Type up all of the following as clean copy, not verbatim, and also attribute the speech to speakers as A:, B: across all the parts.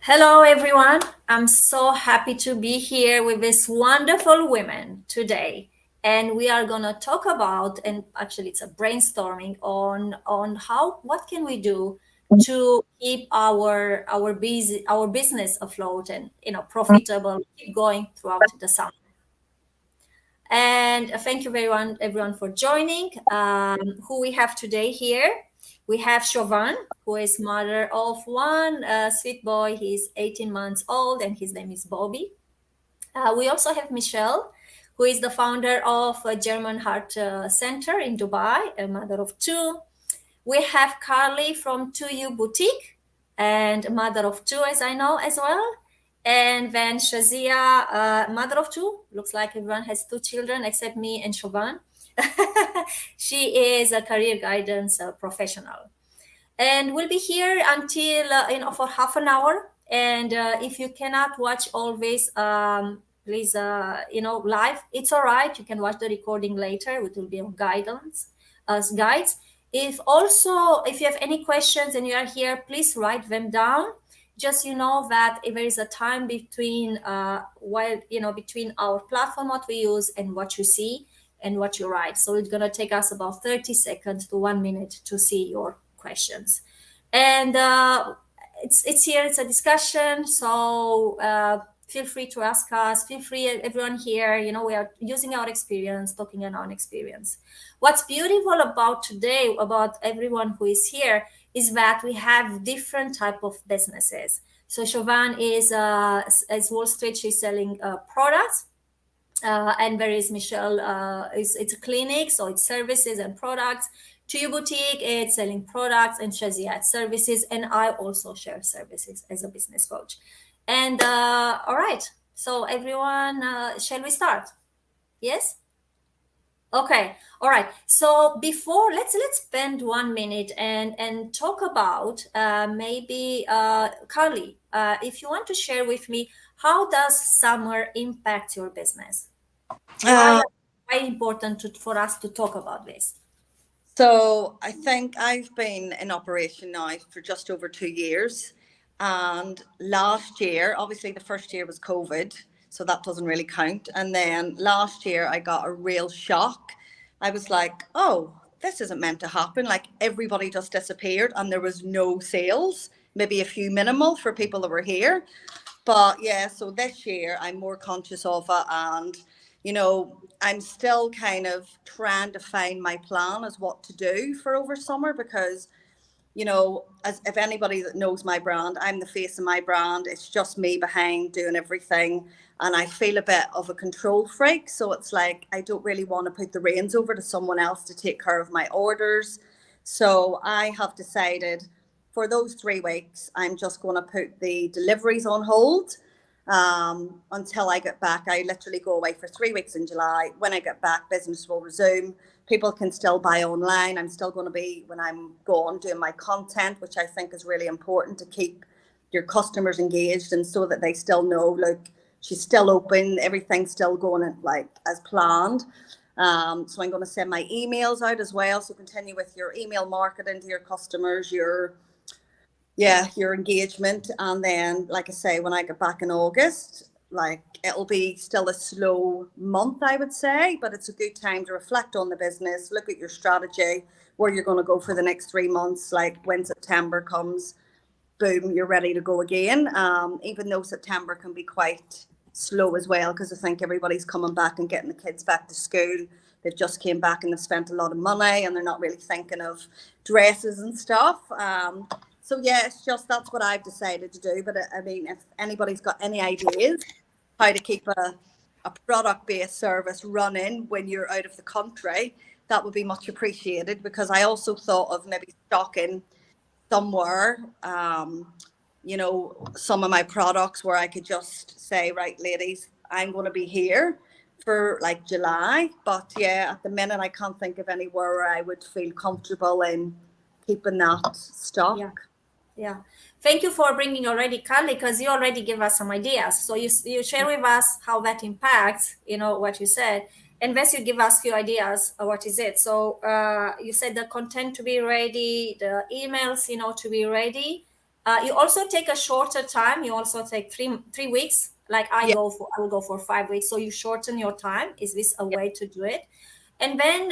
A: Hello, everyone. I'm so happy to be here with these wonderful women today. And we are going to talk about, and actually it's a brainstorming on what can we do to keep our business afloat and profitable, keep going throughout the summer. And thank you everyone for joining. Who we have today here? We have Chauvin, who is mother of one sweet boy. He's 18 months old, and his name is Bobby. We also have Michelle, who is the founder of a German Heart Center in Dubai, a mother of two. We have Carly from 2U Boutique and mother of two, as I know as well. And then Shazia, mother of two. Looks like everyone has two children except me and Shoban. She is a career guidance professional. And we'll be here until, for half an hour. And if you cannot watch all this, please, live, it's all right. You can watch the recording later. It will be on guides. If you have any questions and you are here, please write them down. Just that if there is a time between between our platform, what we use, and what you see and what you write. So it's gonna take us about 30 seconds to 1 minute to see your questions. And it's here. It's a discussion. So feel free to ask us. Feel free, everyone here. We are using our experience, talking on our experience. What's beautiful about today, about everyone who is here, is that we have different type of businesses. So Chauvin is as Wall Street. She's selling products. And there is Michelle. It's a clinic, so it's services and products. To You Boutique, it's selling products, and Shazia, it's services. And I also share services as a business coach. And all right, so everyone, shall we start? Yes. Okay. All right. So before, let's spend 1 minute and talk about maybe Carly, if you want to share with me, how does summer impact your business?
B: Uh,
A: Why important for us to talk about this?
B: so I think I've been in operation now for just over 2 years. And last year, obviously the first year was COVID, so that doesn't really count. And then last year I got a real shock. I was like, oh, this isn't meant to happen. Like everybody just disappeared and there was no sales, maybe a few minimal for people that were here. But yeah, so this year I'm more conscious of it, and I'm still kind of trying to find my plan as what to do for over summer because as if anybody that knows my brand, I'm the face of my brand. It's just me behind doing everything, and I feel a bit of a control freak. So it's like I don't really want to put the reins over to someone else to take care of my orders. So I have decided for those 3 weeks, I'm just going to put the deliveries on hold until I get back. I literally go away for 3 weeks in July. When I get back, business will resume. People can still buy online. I'm still going to be, when I'm gone, doing my content, which I think is really important to keep your customers engaged and so that they still know, look, she's still open, everything's still going like as planned. So I'm going to send my emails out as well. So continue with your email marketing to your customers, your engagement. And then, like I say, when I get back in August, like it'll be still a slow month, I would say, but it's a good time to reflect on the business, look at your strategy, where you're going to go for the next 3 months. Like when September comes, boom, you're ready to go again. Even though September can be quite slow as well, because I think everybody's coming back and getting the kids back to school. They've just came back and they've spent a lot of money and they're not really thinking of dresses and stuff. So yeah, it's just that's what I've decided to do. But I mean, if anybody's got any ideas how to keep a product-based service running when you're out of the country, that would be much appreciated, because I also thought of maybe stocking somewhere, some of my products where I could just say, right, ladies, I'm going to be here for like July. But yeah, at the minute, I can't think of anywhere where I would feel comfortable in keeping that stock.
A: Yeah. Yeah. Thank you for bringing already, Carly, because you already give us some ideas. So you share with us how that impacts, what you said. And Wes, you give us few ideas of what is it. So you said the content to be ready, the emails, to be ready. You also take a shorter time. You also take three weeks. Like
B: Yeah,
A: I will go for 5 weeks. So you shorten your time. Is this a
B: yeah.
A: way to do it? And then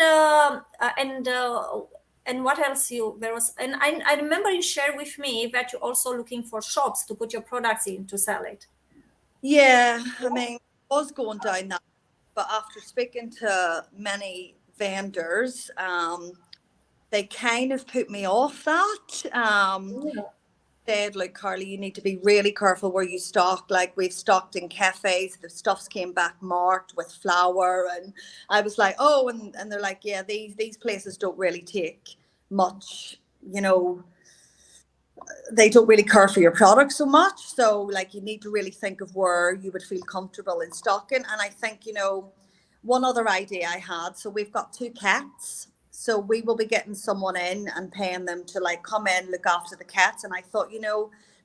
A: and what else you there was? And I remember you shared with me that you're also looking for shops to put your products in to sell it.
B: Yeah, I mean, I was going down that, but after speaking to many vendors, they kind of put me off that.
A: Yeah.
B: Said, like, Carly, you need to be really careful where you stock. Like, we've stocked in cafes, the stuffs came back marked with flour, and I was like, oh, and they're like, yeah, these places don't really take much, you know, they don't really care for your product so much. So, like, you need to really think of where you would feel comfortable in stocking. And I think, one other idea I had, so we've got two cats. So we will be getting someone in and paying them to like come in, look after the cats. And I thought,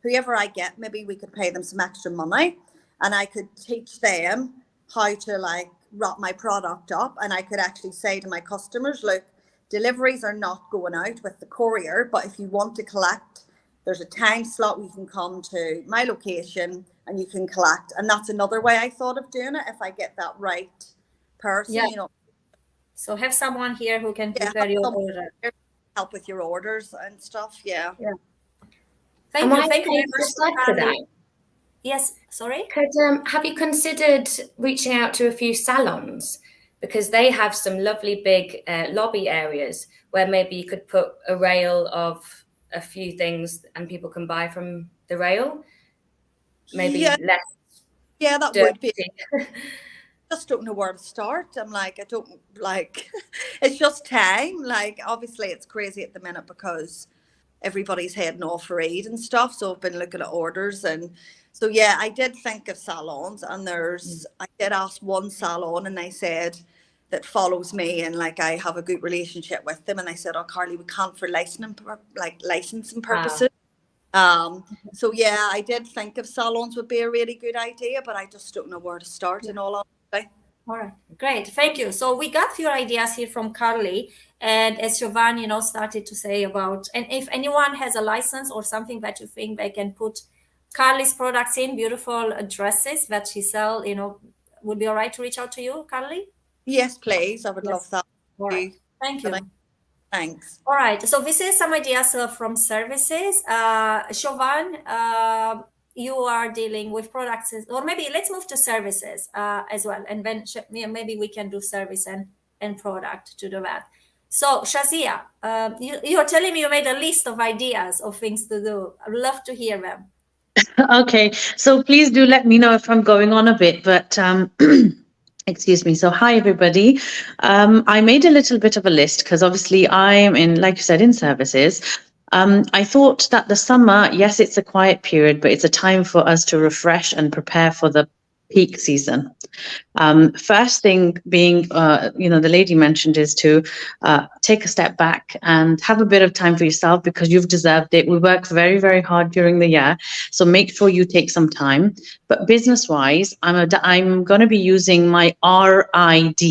B: whoever I get, maybe we could pay them some extra money and I could teach them how to like wrap my product up. And I could actually say to my customers, look, deliveries are not going out with the courier, but if you want to collect, there's a time slot where you can come to my location and you can collect. And that's another way I thought of doing it if I get that right
A: Yeah.
B: person,
A: So have someone here who can
B: yeah,
A: prepare
B: have
A: your
B: someone
A: order.
B: here to help with your orders and stuff. Yeah.
A: Yeah.
C: Am I
A: Thank you
C: okay
A: very
C: to
A: much,
C: just add to
A: Carly.
C: that?
A: Yes. Sorry.
C: Have you considered reaching out to a few salons? Because they have some lovely big lobby areas where maybe you could put a rail of a few things and people can buy from the rail. Maybe
B: Yeah,
C: less
B: yeah, that would be.
C: dirty.
B: Just don't know where to start. I'm like, I don't like. It's just time. Like, obviously, it's crazy at the minute because everybody's heading off for Eid and stuff. So I've been looking at orders, and so yeah, I did think of salons, and I did ask one salon, and they said that follows me, and like I have a good relationship with them, and I said, oh, Carly, we can't for licensing
C: Wow.
B: purposes. So yeah, I did think of salons would be a really good idea, but I just don't know where to start in all honesty.
A: All right, great, thank you. So we got few ideas here from Carly, and as Siobhan, started to say about, and if anyone has a license or something that you think they can put Carly's products in, beautiful dresses that she sell, would be all right to reach out to you, Carly?
B: Yes, please. I would love
A: Yes.
B: that.
A: All right, thank you.
B: Thanks.
A: All right, so this is some ideas from services. Siobhan, you are dealing with products, or maybe let's move to services as well, and then maybe we can do service and product to do that. So Shazia, you're telling me you made a list of ideas of things to do. I'd love to hear them.
D: Okay, so please do let me know if I'm going on a bit, but excuse me. So, hi everybody. I made a little bit of a list because obviously I'm in, like you said, in services. I thought that the summer, yes, it's a quiet period, but it's a time for us to refresh and prepare for the peak season. First thing being, the lady mentioned is to take a step back and have a bit of time for yourself because you've deserved it. We work very, very hard during the year, so make sure you take some time. But business-wise, I'm going to be using my RID: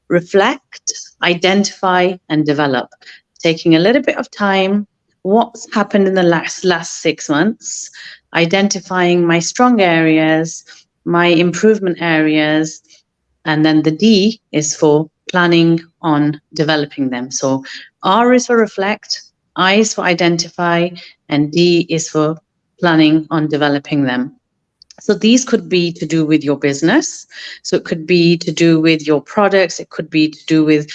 D: reflect, identify, and develop. Taking a little bit of time. What's happened in the last 6 months? Identifying my strong areas, my improvement areas, and then the D is for planning on developing them. So R is for reflect, I is for identify, and D is for planning on developing them. So these could be to do with your business. So it could be to do with your products. It could be to do with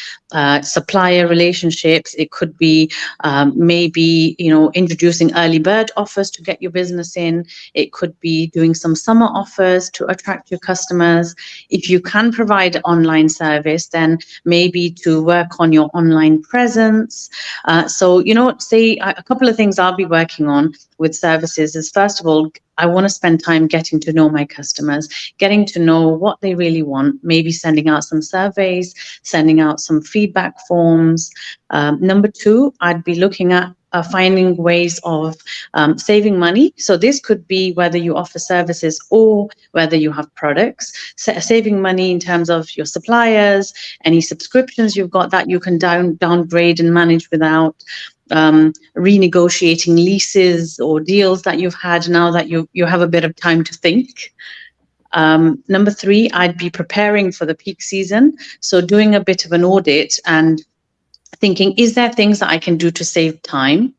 D: supplier relationships. It could be maybe, introducing early bird offers to get your business in. It could be doing some summer offers to attract your customers. If you can provide an online service, then maybe to work on your online presence. So, say a couple of things I'll be working on with services is, first of all, I want to spend time getting to know my customers, getting to know what they really want, maybe sending out some surveys, sending out some feedback forms. Number two, I'd be looking at finding ways of saving money. So this could be whether you offer services or whether you have products. Saving money in terms of your suppliers, any subscriptions you've got that you can downgrade and manage without. renegotiating leases or deals that you've had now that you have a bit of time to think. Number 3, I'd be preparing for the peak season. So doing a bit of an audit and thinking, is there things that I can do to save time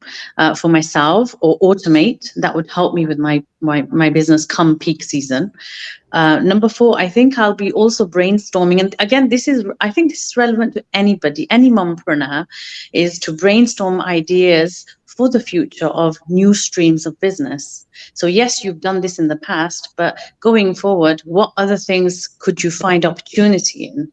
D: for myself or automate that would help me with my business come peak season? Number 4, I think I'll be also brainstorming. And again, I think this is relevant to anybody, any mompreneur, is to brainstorm ideas for the future of new streams of business. So yes, you've done this in the past, but going forward, what other things could you find opportunity in?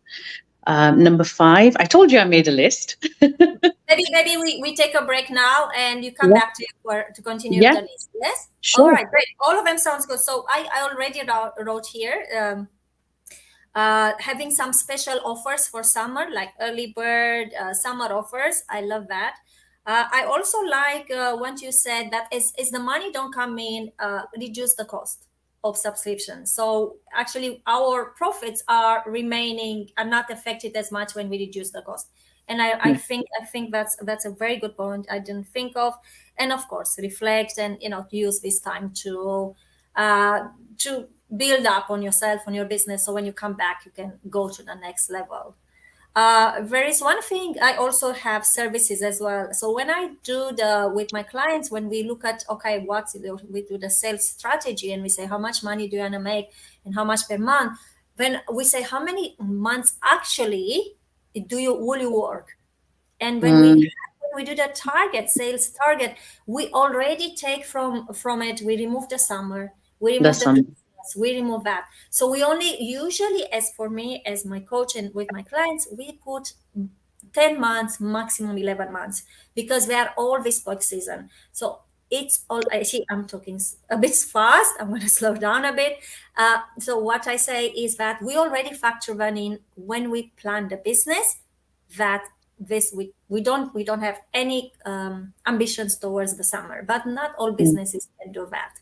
D: Number 5, I told you I made a list.
A: Maybe we take a break now and you come back to continue with the list. Yes?
D: Sure.
A: All right, great. All of them sounds good. So I already wrote here having some special offers for summer, like early bird summer offers. I love that. I also like what you said, that is the money don't come in, reduce the cost of subscription. So actually our profits are not affected as much when we reduce the cost. And I think that's a very good point I didn't think of. And of course, reflect and use this time to build up on yourself, on your business, so when you come back you can go to the next level. There is one thing, I also have services as well. So when I do with my clients, when we look at, okay, we do the sales strategy and we say, how much money do you want to make and how much per month? When we say, how many months actually will you work? And when we do the sales target, we already take from it, we remove the summer, we remove we remove that. So we only usually, as for me, as my coach and with my clients, we put 10 months, maximum 11 months, because we are always peak season. So it's all, actually, I'm talking a bit fast. I'm going to slow down a bit. So what I say is that we already factor one in when we plan the business, that we don't have any ambitions towards the summer, but not all businesses can do that.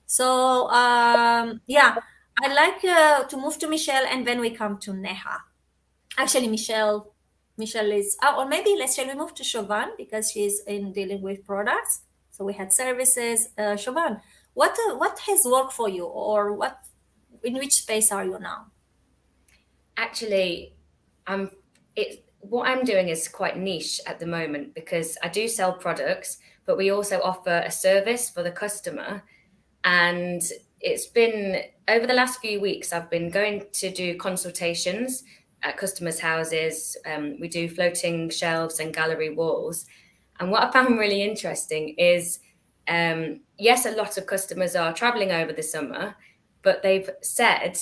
A: So yeah, I'd like to move to Michelle, and then we come to Neha. Actually, Michelle is, or maybe shall we move to Chauvin, because she's in dealing with products. So we had services. Chauvin, what has worked for you, or in which space are you now?
C: Actually, what I'm doing is quite niche at the moment, because I do sell products, but we also offer a service for the customer. And it's been, over the last few weeks, I've been going to do consultations at customers' houses. We do floating shelves and gallery walls. And what I found really interesting is, yes, a lot of customers are traveling over the summer, but they've said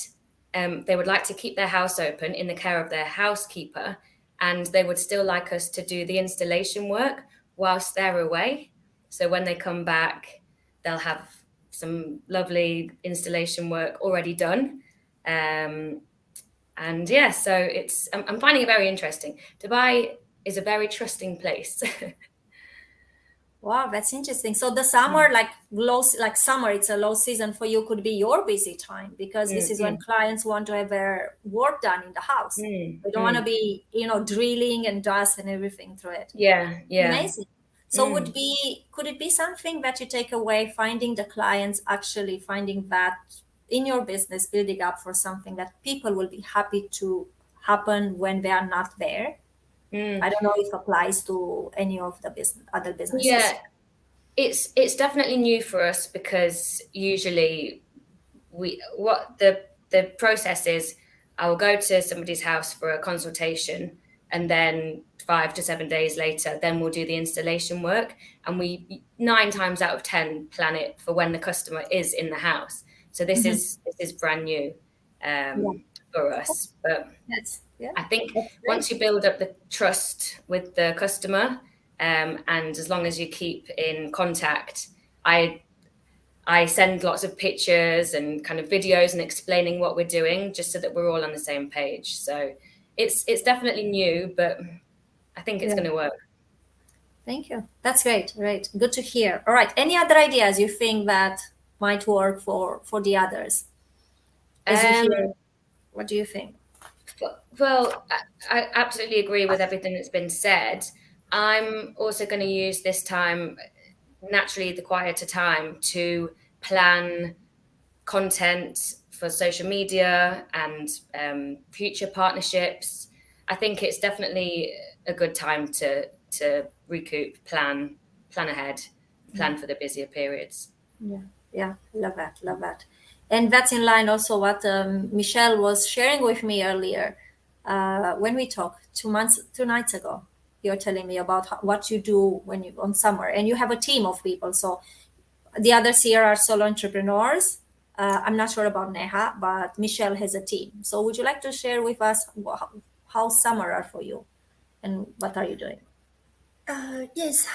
C: they would like to keep their house open in the care of their housekeeper, and they would still like us to do the installation work whilst they're away. So when they come back, they'll have some lovely installation work already done. And yeah, so I'm finding it very interesting. Dubai is a very trusting place.
A: Wow, that's interesting. So the summer, summer, it's a low season for you, could be your busy time, because this is when clients want to have their work done in the house. They don't want to be, drilling and dust and everything through it.
C: Yeah.
A: Amazing. So could it be something that you take away, finding the clients, actually finding that in your business, building up for something that people will be happy to happen when they are not there? I don't know if it applies to any of the other businesses.
C: Yeah, it's definitely new for us, because usually the process is, I'll go to somebody's house for a consultation, and then 5 to 7 days later, then we'll do the installation work. And we 9 times out of 10 plan it for when the customer is in the house. So this is brand new for us. But I think once you build up the trust with the customer, and as long as you keep in contact, I send lots of pictures and kind of videos and explaining what we're doing, just so that we're all on the same page. So it's definitely new, but I think it's going to work.
A: Thank you. That's great. Great. Good to hear. All right. Any other ideas you think that might work for the others? What do you think?
C: Well, I absolutely agree with everything that's been said. I'm also going to use this time, naturally the quieter time, to plan content for social media and future partnerships. I think it's definitely a good time to recoup, plan ahead, plan for the busier periods.
A: Yeah, yeah, love that, love that. And that's in line also what Michelle was sharing with me earlier when we talked 2 nights ago. You're telling me about what you do when you on summer, and you have a team of people. So the others here are solo entrepreneurs. I'm not sure about Neha, but Michelle has a team. So would you like to share with us how summer are for you, and what are you doing?
E: Yes,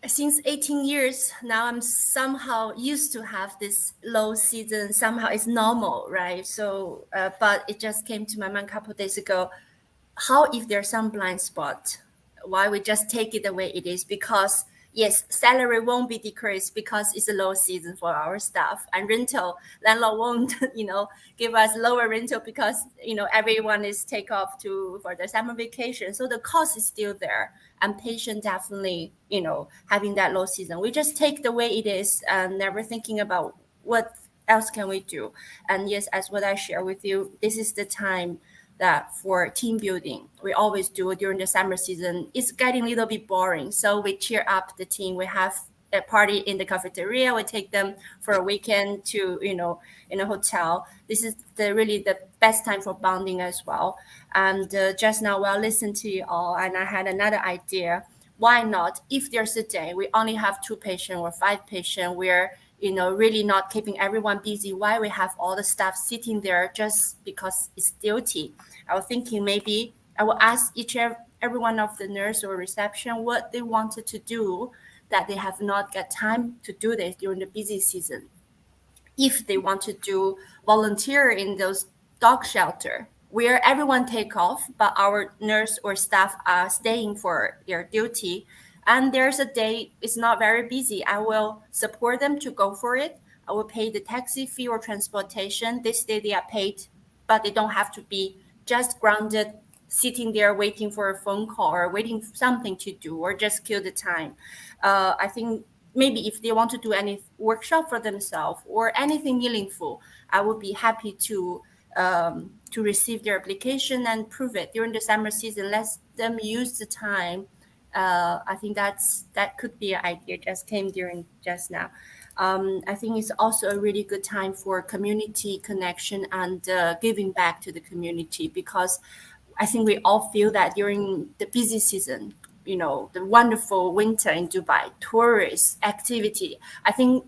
E: since 18 years now, I'm somehow used to have this low season. Somehow it's normal, right? So, but it just came to my mind a couple of days ago. How if there's some blind spot? Why we just take it the way it is? Because yes, salary won't be decreased because it's a low season for our staff, and rental landlord won't, give us lower rental because everyone is take off for the summer vacation. So the cost is still there, and patient definitely having that low season. We just take the way it is and never thinking about what else can we do. And yes, as what I share with you, this is the time that for team building we always do during the summer season. It's getting a little bit boring, so we cheer up the team. We have a party in the cafeteria. We take them for a weekend to in a hotel. This is really the best time for bonding as well. And just now while listening to you all, and I had another idea. Why not, if there's a day we only have 2 patients or 5 patients, we're really not keeping everyone busy, why we have all the staff sitting there just because it's duty. I was thinking maybe I will ask every one of the nurse or reception what they wanted to do that they have not got time to do this during the busy season. If they want to do volunteer in those dog shelter where everyone take off, but our nurse or staff are staying for their duty, and there's a day it's not very busy, I will support them to go for it. I will pay the taxi fee or transportation. This day they are paid, but they don't have to be just grounded sitting there waiting for a phone call or waiting for something to do or just kill the time. I think maybe if they want to do any workshop for themselves or anything meaningful, I would be happy to receive their application and prove it during the summer season. Let them use the time. I think that could be an idea just came during just now. I think it's also a really good time for community connection and giving back to the community, because I think we all feel that during the busy season, the wonderful winter in Dubai, tourist activity. I think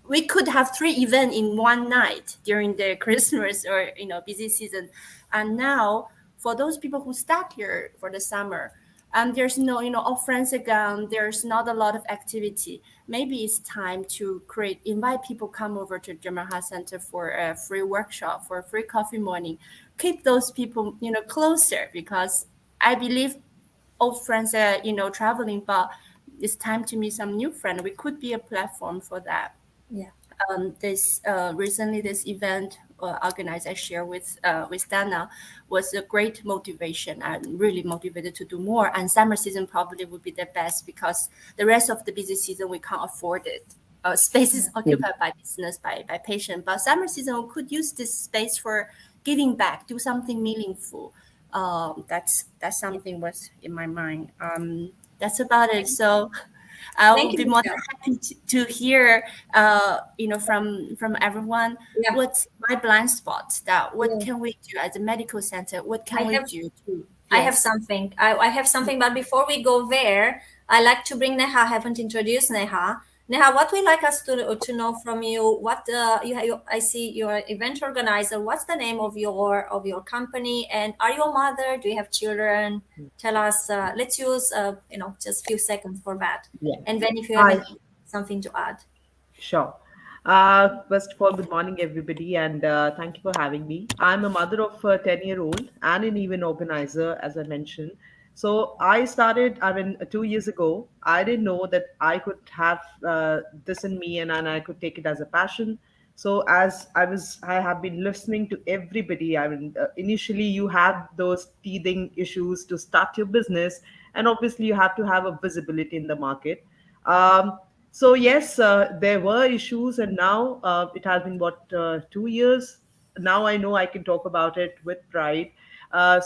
E: we could have 3 events in one night during the Christmas or busy season. And now for those people who stuck here for the summer, and there's no all friends again, there's not a lot of activity. Maybe it's time to invite people come over to German Heart Center for a free workshop, for a free coffee morning. Keep those people closer, because I believe old friends are traveling, but it's time to meet some new friends. We could be a platform for that.
A: Yeah.
E: This recently this event organized I share with Dana was a great motivation. I'm really motivated to do more, and summer season probably would be the best because the rest of the busy season we can't afford it. Space is occupied by business, by patient, but summer season we could use this space for giving back, do something meaningful. That's something was in my mind. That's about it. So I
A: Thank
E: will
A: you,
E: be more than
A: Michelle.
E: happy to hear, from everyone.
A: Yeah.
E: What's my blind spot? What
A: Yeah.
E: can we do as a medical center? What
A: I
E: can we
A: have
E: do to?
A: I have
E: Yes.
A: something. I have something, but before we go there, I like to bring Neha. I haven't introduced Neha. Neha, what we like us to know from you? What I see you're an event organizer. What's the name of your company? And are you a mother? Do you have children? Tell us. Let's use just few seconds for that,
F: Yeah.
A: and then if you have
F: Hi.
A: something to add.
F: Sure. First of all, good morning, everybody, and thank you for having me. I'm a mother of a 10-year-old and an event organizer, as I mentioned. So I started, 2 years ago. I didn't know that I could have this in me, and I could take it as a passion. So as I have been listening to everybody. Initially you had those teething issues to start your business, and obviously you have to have a visibility in the market. So yes, there were issues, and now it has been what 2 years. Now I know I can talk about it with pride.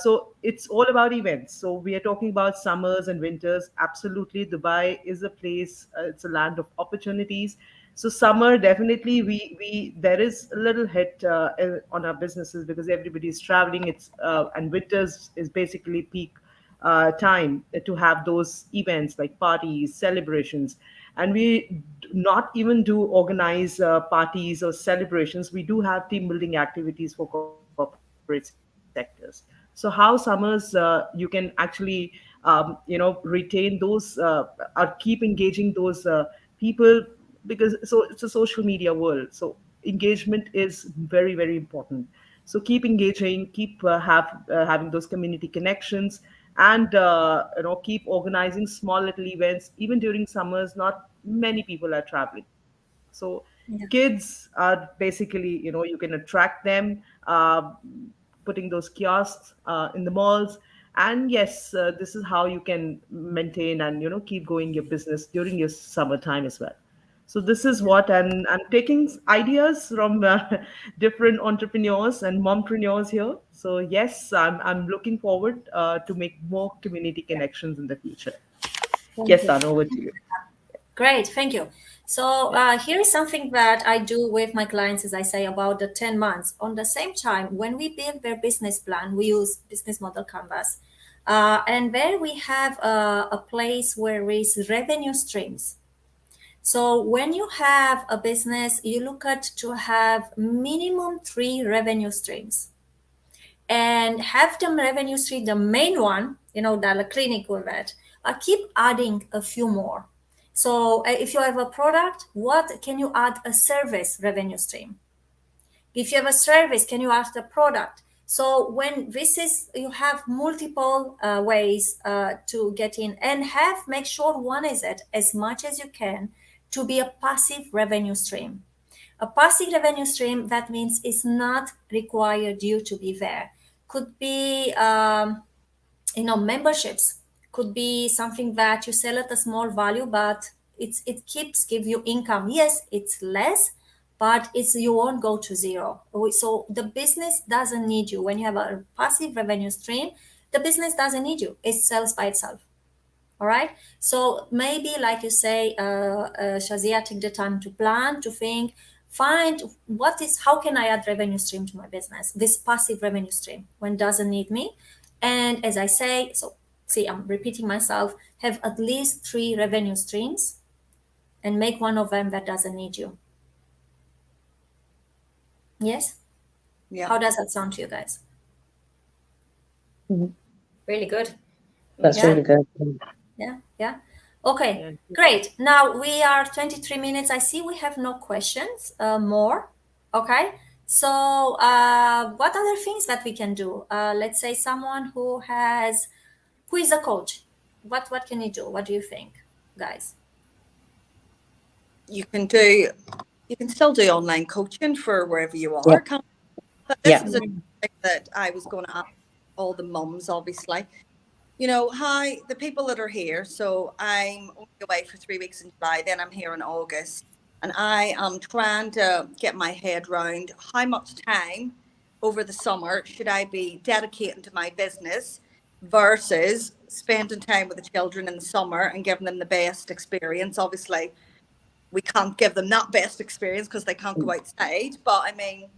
F: So it's all about events. So we are talking about summers and winters. Absolutely, Dubai is a place. It's a land of opportunities. So summer, definitely, we there is a little hit on our businesses because everybody is traveling. It's and winters is basically peak time to have those events like parties, celebrations. And we not even do organize parties or celebrations. We do have team building activities for corporate sectors. So how summers you can actually retain those or keep engaging those people, because so it's a social media world, so engagement is very, very important. So keep engaging, keep having those community connections, and keep organizing small little events. Even during summers, not many people are traveling, so
A: Yeah.
F: kids are basically, you can attract them, putting those kiosks in the malls. And yes, this is how you can maintain and keep going your business during your summertime as well. So this is what, and I'm taking ideas from different entrepreneurs and mompreneurs here. So yes, I'm looking forward to make more community connections in the future.
A: Thank
F: Yes,
A: you.
F: Anna, over to you.
A: Great, thank you. So here is something that I do with my clients, as I say, about the 10 months. On the same time, when we build their business plan, we use business model canvas. And there we have a place where is revenue streams. So when you have a business, you look at to have minimum 3 revenue streams and have the revenue stream, the main one, the clinic with it, keep adding a few more. So if you have a product, what can you add a service revenue stream? If you have a service, can you add the product? So when this is, you have multiple ways to get in, and make sure one is it as much as you can to be a passive revenue stream. A passive revenue stream, that means it's not required you to be there. Could be memberships, could be something that you sell at a small value, but it keeps give you income. Yes, it's less, but you won't go to zero. So the business doesn't need you. When you have a passive revenue stream, the business doesn't need you. It sells by itself. All right. So maybe, like you say, Shazia, take the time to plan, to think, find how can I add revenue stream to my business? This passive revenue stream when doesn't need me. And as I say, so see, I'm repeating myself, have at least 3 revenue streams and make one of them that doesn't need you. Yes?
B: Yeah.
A: How does that sound to you guys?
C: Really good.
D: That's
A: Yeah.
D: really good.
A: Yeah. Okay,
F: Yeah.
A: great. Now we are 23 minutes. I see we have no questions more. Okay. So what other things that we can do? Let's say someone who is a coach. What can you do? What do you think, guys?
B: You can still do online coaching for wherever you
D: Yeah.
B: are. But this
D: Yeah.
B: is a thing that I was going to ask all the mums, obviously. Hi, the people that are here. So I'm only away for 3 weeks in July, then I'm here in August. And I am trying to get my head around how much time over the summer should I be dedicating to my business versus spending time with the children in the summer and giving them the best experience. Obviously, we can't give them that best experience because they can't go outside. But I mean,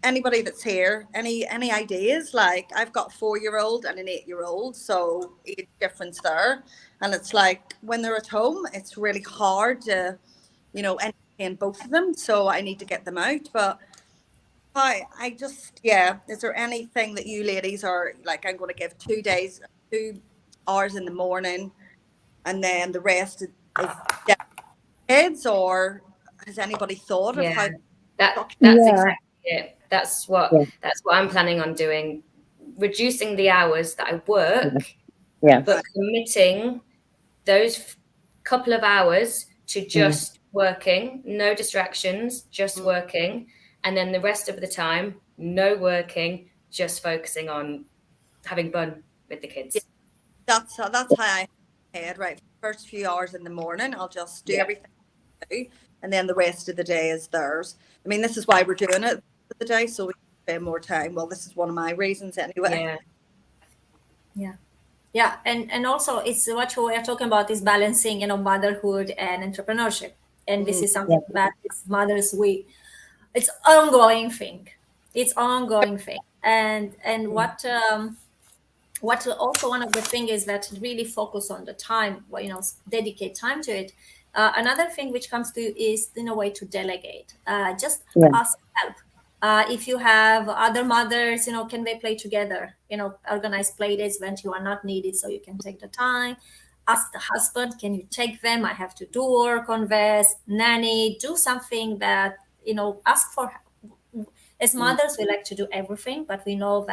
B: anybody that's here, any ideas? Like, I've got a 4-year-old and an 8-year-old, so age difference there. And it's like when they're at home, it's really hard to, entertain both of them. So I need to get them out. But I just, yeah, is there anything that you ladies are like, I'm going to give 2 hours in the morning and then the rest is kids, or has anybody thought of
C: Yeah,
B: how
C: that's
D: Yeah.
C: exactly it. That's what I'm planning on doing. Reducing the hours that I work,
D: Yeah.
C: but committing those couple of hours to just working, no distractions, just working, and then the rest of the time, no working, just focusing on having fun with the kids.
B: that's how I head, right? First few hours in the morning, I'll just do everything I do, and then the rest of the day is theirs. I mean, this is why we're doing it for the day, so we can spend more time. Well, this is one of my reasons anyway.
A: Yeah, and also it's what we are talking about is balancing, motherhood and entrepreneurship, and this is something that is mothers it's ongoing thing. It's ongoing thing, and what also one of the thing is that really focus on the time, dedicate time to it. Another thing which comes to is in a way to delegate. Just ask help. If you have other mothers, can they play together? Organize play dates when you are not needed, so you can take the time. Ask the husband, can you take them? I have to do work on this. Nanny, do something that ask for. As mothers, we like to do everything, but we know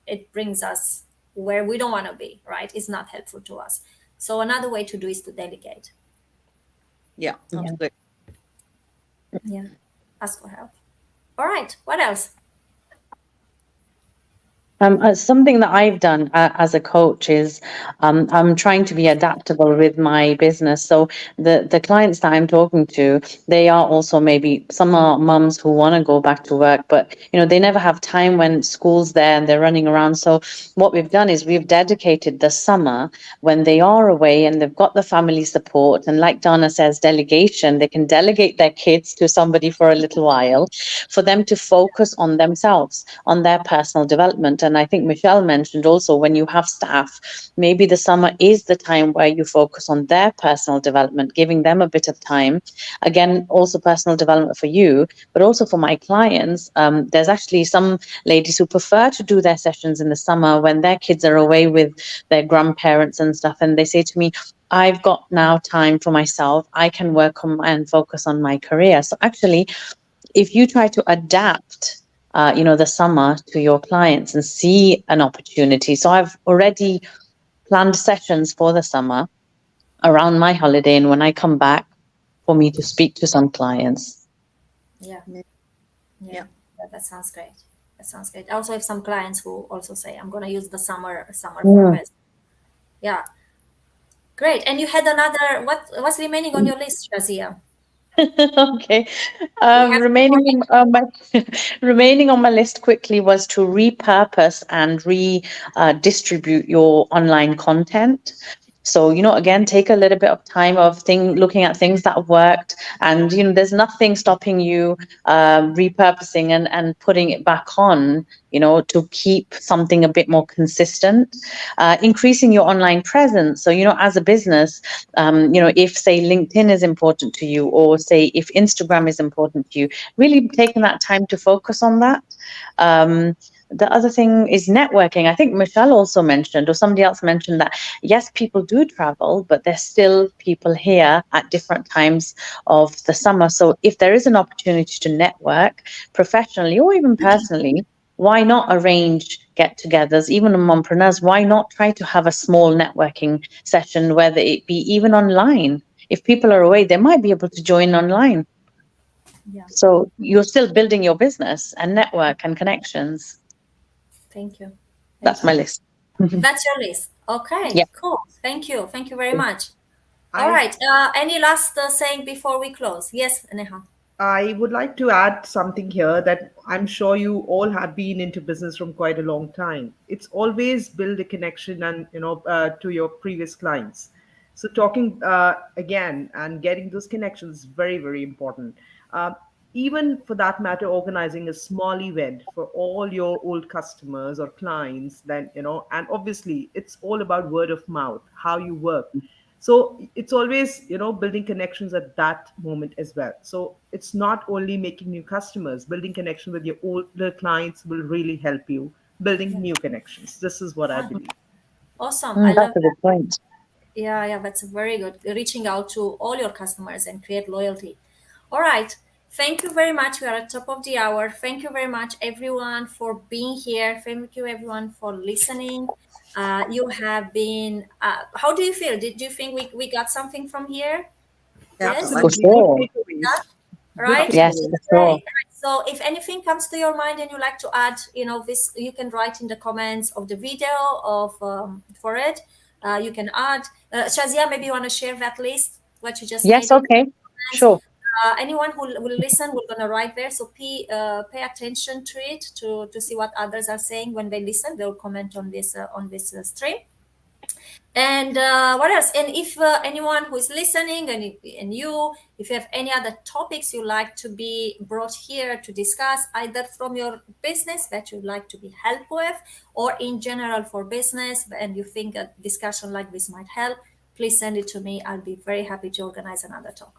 A: it brings us where we don't want to be, right? It's not helpful to us. So another way to do is to delegate.
B: Yeah, absolutely.
A: Yeah, ask for help. All right, what else?
D: Something that I've done as a coach is I'm trying to be adaptable with my business. So the clients that I'm talking to, they are also maybe some are mums who want to go back to work, but they never have time when school's there and they're running around. So what we've done is we've dedicated the summer when they are away and they've got the family support. And like Donna says, delegation, they can delegate their kids to somebody for a little while for them to focus on themselves, on their personal development. And I think Michelle mentioned also when you have staff, maybe the summer is the time where you focus on their personal development, giving them a bit of time. Again, also personal development for you, but also for my clients. There's actually some ladies who prefer to do their sessions in the summer when their kids are away with their grandparents and stuff. And they say to me, I've got now time for myself. I can work on and focus on my career. So actually, if you try to adapt the summer to your clients and see an opportunity. So I've already planned sessions for the summer around my holiday and when I come back for me to speak to some clients.
A: Yeah. That sounds great. I also have some clients who also say, I'm going to use the summer for this. Yeah. Great. And you had another, what's remaining on your list, Shazia?
D: Okay. Remaining on my list quickly was to repurpose and redistribute your online content. So, again, take a little bit of time of looking at things that worked, and there's nothing stopping you repurposing and putting it back on, to keep something a bit more consistent, increasing your online presence. So, as a business, if say LinkedIn is important to you, or say if Instagram is important to you, really taking that time to focus on that. The other thing is networking. I think Michelle also mentioned, or somebody else mentioned that, yes, people do travel, but there's still people here at different times of the summer. So if there is an opportunity to network professionally or even personally, why not arrange get-togethers, even in Mumpreneurs? Why not try to have a small networking session, whether it be even online? If people are away, they might be able to join online.
A: Yeah.
D: So you're still building your business and network and connections.
A: Thank you.
D: That's my list.
A: That's your list. Okay,
D: Yeah.
A: Cool. Thank you. Thank you very much. All right. Any last saying before we close? Yes, Neha.
F: I would like to add something here that I'm sure you all have been into business from quite a long time. It's always build a connection and to your previous clients. So talking again and getting those connections is very, very important. Even for that matter, organizing a small event for all your old customers or clients, then and obviously it's all about word of mouth, how you work. So it's always building connections at that moment as well. So it's not only making new customers, building connection with your older clients will really help you building new connections. This is what I believe.
A: Awesome. I love
D: That's a
A: that.
D: good point.
A: Yeah, that's very good. Reaching out to all your customers and create loyalty. All right. Thank you very much. We are at top of the hour. Thank you very much, everyone, for being here. Thank you, everyone, for listening. You have been, how do you feel? Did you think we got something from here? Yes?
D: For
F: Absolutely.
D: sure.
F: Good takeaways.
A: Yeah? Right?
F: Good
D: Yes,
F: takeaways.
D: for sure.
A: Great. So if anything comes to your mind and you like to add, this, you can write in the comments of the video for it. you can add. Shazia, maybe you want to share that list, what you just
D: Yes,
A: made.
D: okay, sure.
A: Anyone who will listen, we're going to write there. So pay attention to it to see what others are saying. When they listen, they'll comment on this stream. And what else? And if anyone who is listening and you, if you have any other topics you like to be brought here to discuss, either from your business that you'd like to be helped with, or in general for business, and you think a discussion like this might help, please send it to me. I'll be very happy to organize another talk.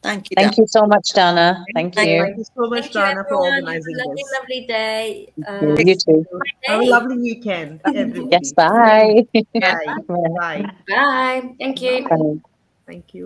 B: Thank you,
D: Thank you so much, Dana. Thank
B: Thank
D: you.
F: Thank you so much,
A: Thank you,
F: Dana, for
A: everyone. Have
F: organizing
A: a lovely,
F: this.
A: lovely day.
D: You too.
F: Have a
A: Day.
F: lovely weekend, everybody.
D: Yes, bye.
F: Bye. Bye.
C: Bye. Thank you.
D: Bye.
F: Thank you.